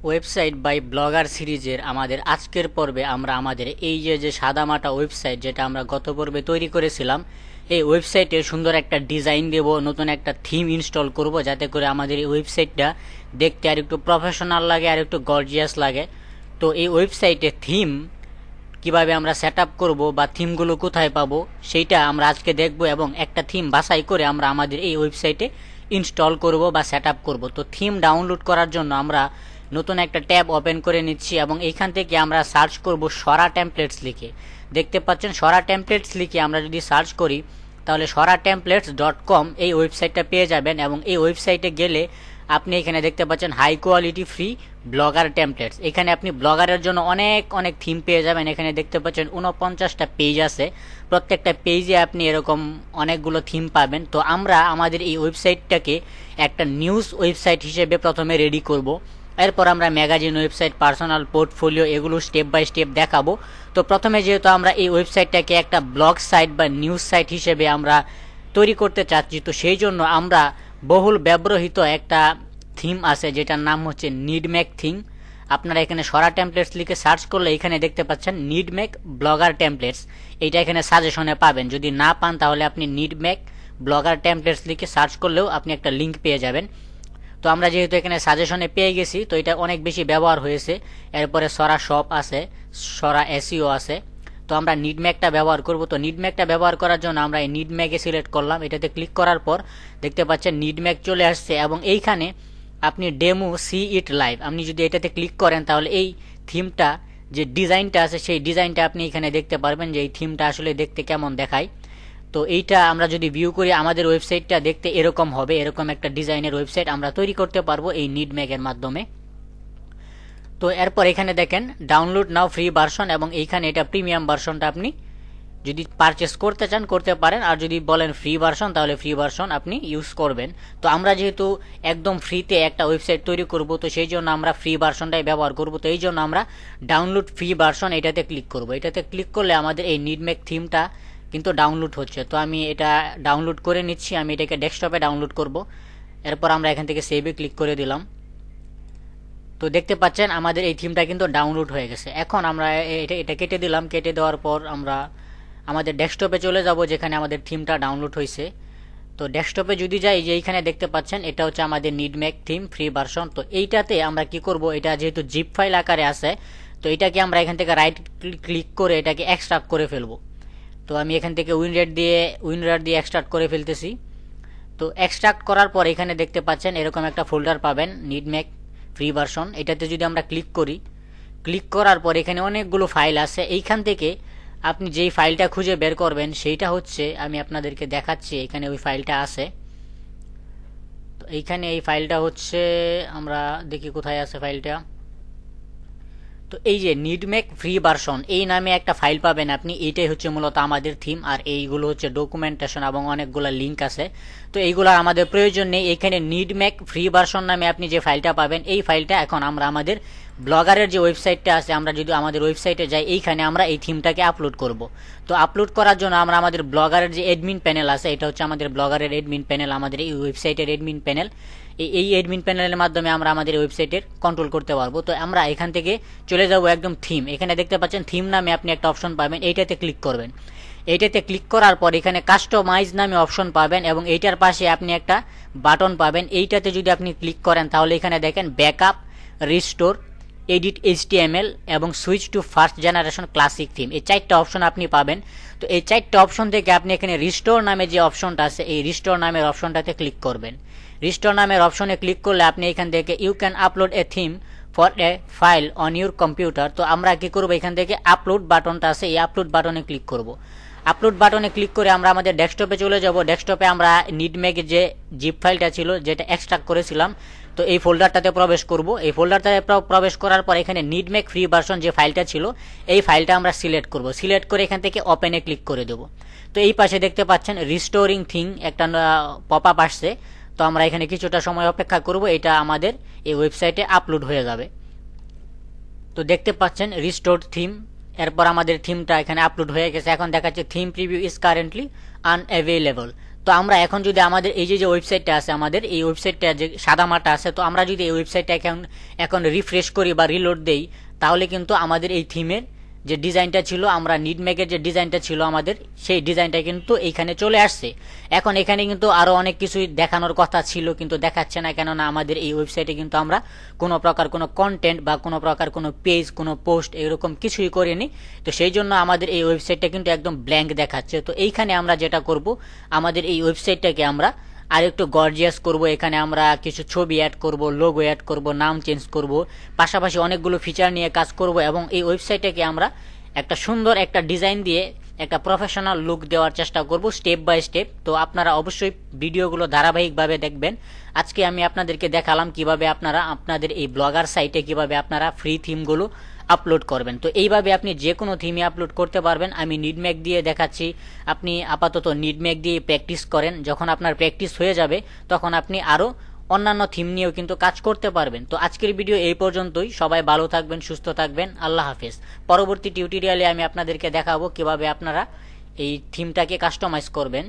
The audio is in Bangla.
ওয়েবসাইট বাই ব্লগার সিরিজের আমাদের আজকের পর্বে আমরা আমাদের এই যে সাদামাটা ওয়েবসাইট যেটা আমরা গত পর্বে তৈরি করেছিলাম, এই ওয়েবসাইটে সুন্দর একটা ডিজাইন দেব, নতুন একটা থিম ইনস্টল করব যাতে করে আমাদের এই ওয়েবসাইটটা দেখতে আর একটু প্রফেশনাল লাগে, আর একটু গর্জিয়াস লাগে। তো এই ওয়েবসাইটে থিম কিভাবে আমরা সেট আপ করবো বা থিমগুলো কোথায় পাবো সেইটা আমরা আজকে দেখব, এবং একটা থিম বাছাই করে আমরা আমাদের এই ওয়েবসাইটে ইনস্টল করব বা সেট আপ করবো। তো থিম ডাউনলোড করার জন্য আমরা নতুন একটা ট্যাব ওপেন করে নিচ্ছি এবং এইখান থেকে আমরা সার্চ করব সরা টেমপ্লেটস লিখে। দেখতে পাচ্ছেন সরা টেমপ্লেটস লিখে আমরা যদি সার্চ করি তাহলে soratemplates.com এই ওয়েবসাইটটা পেয়ে যাবেন, এবং এই ওয়েবসাইটে গেলে আপনি এখানে দেখতে পাচ্ছেন high quality free blogger templates. এখানে আপনি ব্লগারের জন্য অনেক অনেক থিম পেয়ে যাবেন। এখানে দেখতে পাচ্ছেন 49টা পেজ আছে, প্রত্যেকটা পেজে আপনি এরকম অনেকগুলো থিম পাবেন। তো আমরা আমাদের এই ওয়েবসাইটটাকে একটা নিউজ ওয়েবসাইট হিসেবে প্রথমে রেডি করব, এরপর আমরা ম্যাগাজিন ওয়েবসাইট, পার্সোনাল পোর্টফোলিও এগুলো স্টেপ বাই স্টেপ দেখাবো। তো প্রথমে যেহেতু আমরা এই ওয়েবসাইটটাকে একটা ব্লগ সাইট বা নিউজ সাইট হিসেবে আমরা তৈরি করতে চাচ্ছি, তো সেই জন্য আমরা বহুল ব্যবহৃত একটা থিম আছে যেটার নাম হচ্ছে নিডমেক থিম। আপনারা এখানে সরা টেমপ্লেটস লিখে সার্চ করলে এখানে দেখতে পাচ্ছেন নিডমেক ব্লগার টেমপ্লেটস, এইটা এখানে সাজেশনে পাবেন। যদি না পান তাহলে আপনি নিডমেক ব্লগার টেমপ্লেটস লিখে সার্চ করলেও আপনি একটা লিঙ্ক পেয়ে যাবেন। তো আমরা যেহেতু এখানে সাজেশনে পেয়ে গেছি, তো এটা অনেক বেশি ব্যবহার হয়েছে। এরপরে সরা শপ আছে, সরা এসইও আছে, তো আমরা নিডম্যাকটা ব্যবহার করব। তো নিডম্যাকটা ব্যবহার করার জন্য আমরা এই নিডম্যাকে সিলেক্ট করলাম, এটাতে ক্লিক করার পর দেখতে পাচ্ছেন নিডম্যাক চলে আসছে, এবং এইখানে আপনি ডেমো সি ইট লাইভ আপনি যদি এটাতে ক্লিক করেন তাহলে এই থিমটা যে ডিজাইনটা আছে সেই ডিজাইনটা আপনি এখানে দেখতে পারবেন যে এই থিমটা আসলে দেখতে কেমন দেখায়। তো এইটা আমরা যদি ভিউ করি আমাদের ওয়েবসাইটটা দেখতে এরকম হবে, এরকম একটা ডিজাইনের ওয়েবসাইট আমরা তৈরি করতে পারবো এই নিডম্যাকের মাধ্যমে। তো এরপর এখানে দেখেন ডাউনলোড নাও ফ্রি ভার্সন, এবং এইখানে এটা প্রিমিয়াম ভার্সনটা আপনি যদি পারচেস করতে চান করতে পারেন, আর যদি বলেন ফ্রি ভার্সন তাহলে ফ্রি ভার্সন আপনি ইউজ করবেন। তো আমরা যেহেতু একদম ফ্রিতে একটা ওয়েবসাইট তৈরি করব, তো সেই জন্য আমরা ফ্রি ভার্সনটাই ব্যবহার করব। তো এই জন্য আমরা ডাউনলোড ফ্রি ভার্সন এটাতে ক্লিক করব। এটাতে ক্লিক করলে আমাদের এই নিডমেক থিমটা কিন্তু ডাউনলোড হচ্ছে। তো আমি এটা ডাউনলোড করে নিচ্ছি, আমি এটাকে ডেস্কটপে ডাউনলোড করব। এরপর আমরা এখান থেকে সেভে ক্লিক করে দিলাম। তো দেখতে পাচ্ছেন আমাদের এই থিমটা কিন্তু ডাউনলোড হয়ে গেছে। এখন আমরা এটা কেটে দিলাম, কেটে দেওয়ার পর আমরা আমাদের ডেস্কটপে চলে যাব যেখানে আমাদের থিমটা ডাউনলোড হয়েছে। তো ডেস্কটপে যদি যাই, যে এইখানে দেখতে পাচ্ছেন এটা হচ্ছে আমাদের নিডমেক থিম ফ্রি ভার্সন। তো এইটাতে আমরা কি করব, এটা যেহেতু জিপ ফাইল আকারে আছে, তো এটাকে আমরা এখান থেকে রাইট ক্লিক করে এটাকে এক্সট্রাক্ট করে ফেলবো। তো আমি এখান থেকে উইনরার দিয়ে এক্সট্রাক্ট করে ফেলতেছি। তো এক্সট্রাক্ট করার পর এখানে দেখতে পাচ্ছেন এরকম একটা ফোল্ডার পাবেন নিডমেক ফ্রি ভার্সন। এটাতে যদি আমরা ক্লিক করি, ক্লিক করার পর এখানে অনেকগুলো ফাইল আছে। এইখান থেকে আপনি যেই ফাইলটা খুঁজে বের করবেন সেইটা হচ্ছে, আমি আপনাদেরকে দেখাচ্ছি, এখানে ওই ফাইলটা আছে। তো এইখানে এই ফাইলটা হচ্ছে, আমরা দেখি কোথায় আছে ফাইলটা। তো এই যে নিডমেক ফ্রি ভার্সন এই নামে একটা ফাইল পাবেন আপনি, এইটাই হচ্ছে মূলত আমাদের থিম, আর এইগুলো হচ্ছে ডকুমেন্টেশন এবং অনেকগুলো লিঙ্ক আছে। তো এইগুলো আমাদের প্রয়োজন নেই। এখানে নিডমেক ফ্রি ভার্সন নামে আপনি যে ফাইলটা পাবেন, এই ফাইলটা এখন আমরা আমাদের ব্লগারের যে ওয়েবসাইটটা আছে, আমরা যদি আমাদের ওয়েবসাইটে যাই, এইখানে আমরা এই থিমটাকে আপলোড করব। তো আপলোড করার জন্য আমরা আমাদের ব্লগারের যে এডমিন প্যানেল আছে, এটা হচ্ছে আমাদের ব্লগারের এডমিন প্যানেল, আমাদের এই ওয়েবসাইটের এডমিন প্যানেল। এই এডমিন প্যানেলের মাধ্যমে আমরা আমাদের ওয়েবসাইটের কন্ট্রোল করতে পারবো। তো আমরা এখান থেকে চলে যাব একদম থিম। এখানে দেখতে পাচ্ছেন থিম নামে আপনি একটা অপশন পাবেন, এইটাতে ক্লিক করবেন। এইটাতে ক্লিক করার পর এখানে কাস্টমাইজ নামে অপশন পাবেন, এবং এইটার পাশে আপনি একটা বাটন পাবেন। এইটাতে যদি আপনি ক্লিক করেন তাহলে এখানে দেখেন ব্যাকআপ, রিস্টোর, এডিট HTML এবং switch to first generation classic theme, এই 4টা অপশন আপনি পাবেন। তো এই 4টা অপশন থেকে আপনি এখানে রিস্টোর নামে যে অপশনটা আছে, এই রিস্টোর নামের অপশনটাতে ক্লিক করবেন। রিস্টোর নামের অপশনে ক্লিক করলে আপনি এখান থেকে you can upload a theme for a file on your computer. তো আমরা কি করব, এখান থেকে আপলোড বাটনটা আছে, এই আপলোড বাটনে ক্লিক করব। আপলোড বাটনে ক্লিক করে আমরা আমাদের ডেস্কটপে চলে যাব। ডেস্কটপে আমরা নিডমেকে যে জিপ ফাইলটা ছিল যেটা এক্সট্রাক্ট করেছিলাম, তো এই ফোল্ডারটাতে প্রবেশ করব। এই ফোল্ডারটাতে প্রবেশ করার পর এখানে নিডমেক ফ্রি ভার্সন যে ফাইলটা ছিল, এই ফাইলটা আমরা সিলেক্ট করব। সিলেক্ট করে এখান থেকে ওপেনে ক্লিক করে দেব। তো এই পাশে দেখতে পাচ্ছেন রিস্টোরিং থিং একটা পপ আপ আসছে। তো আমরা এখানে কিছুটা সময় অপেক্ষা করব, এটা আমাদের এই ওয়েবসাইটে আপলোড হয়ে যাবে। তো দেখতে পাচ্ছেন রিস্টোরড থিম, এরপর আমাদের থিমটা এখানে আপলোড হয়ে গেছে। এখন দেখাচ্ছে theme preview is currently unavailable. তো আমরা এখন যদি আমাদের এই যে ওয়েবসাইটটা আছে, আমাদের এই ওয়েবসাইটটা যে সাদামাটা আছে, তো আমরা যদি এই ওয়েবসাইটটা এখন রিফ্রেশ করি বা রিলোড দেই, তাহলে কিন্তু আমাদের এই থিমের যে ডিজাইনটা ছিল, আমরা নিডম্যাগের যে ডিজাইনটা ছিল আমাদের, সেই ডিজাইনটা কিন্তু এইখানে চলে আসছে। এখন এখানে কিন্তু আরো অনেক কিছুই দেখানোর কথা ছিল, কিন্তু দেখাচ্ছে না, কেননা আমাদের এই ওয়েবসাইটে কিন্তু আমরা কোনো প্রকার কোনো কন্টেন্ট বা কোনো প্রকার কোনো পেজ, কোনো পোস্ট এরকম কিছুই করিনি। তো সেই জন্য আমাদের এই ওয়েবসাইটটা কিন্তু একদম ব্ল্যাঙ্ক দেখাচ্ছে। তো এইখানে আমরা যেটা করব, আমাদের এই ওয়েবসাইটটাকে আমরা আর একটু গর্জিয়াস করব। এখানে আমরা কিছু ছবি অ্যাড করব, লোগো অ্যাড করব, নাম চেঞ্জ করব, পাশাপাশি অনেকগুলো ফিচার নিয়ে কাজ করব এবং এই ওয়েবসাইটটাকে আমরা একটা সুন্দর একটা ডিজাইন দিয়ে একটা প্রফেশনাল লুক দেওয়ার চেষ্টা করব স্টেপ বাই স্টেপ। তো আপনারা অবশ্যই ভিডিওগুলো ধারাবাহিকভাবে দেখবেন। আজকে আমি আপনাদেরকে দেখালাম কিভাবে আপনারা আপনাদের এই ব্লগার সাইটে কিভাবে আপনারা ফ্রি থিমগুলো আপলোড করবেন। তো এইভাবে আপনি যে কোনো থিমে আপলোড করতে পারবেন। আমি নিডম্যাগ দিয়ে দেখাচ্ছি, আপনি আপাতত নিডম্যাগ দিয়ে প্র্যাকটিস করেন। যখন আপনার প্র্যাকটিস হয়ে যাবে তখন আপনি আরও অন্যান্য থিম নিয়েও কিন্তু কাজ করতে পারবেন। তো আজকের ভিডিও এই পর্যন্তই। সবাই ভালো থাকবেন, সুস্থ থাকবেন, আল্লাহ হাফেজ। পরবর্তী টিউটোরিয়ালে আমি আপনাদেরকে দেখাবো কিভাবে আপনারা এই থিমটাকে কাস্টমাইজ করবেন।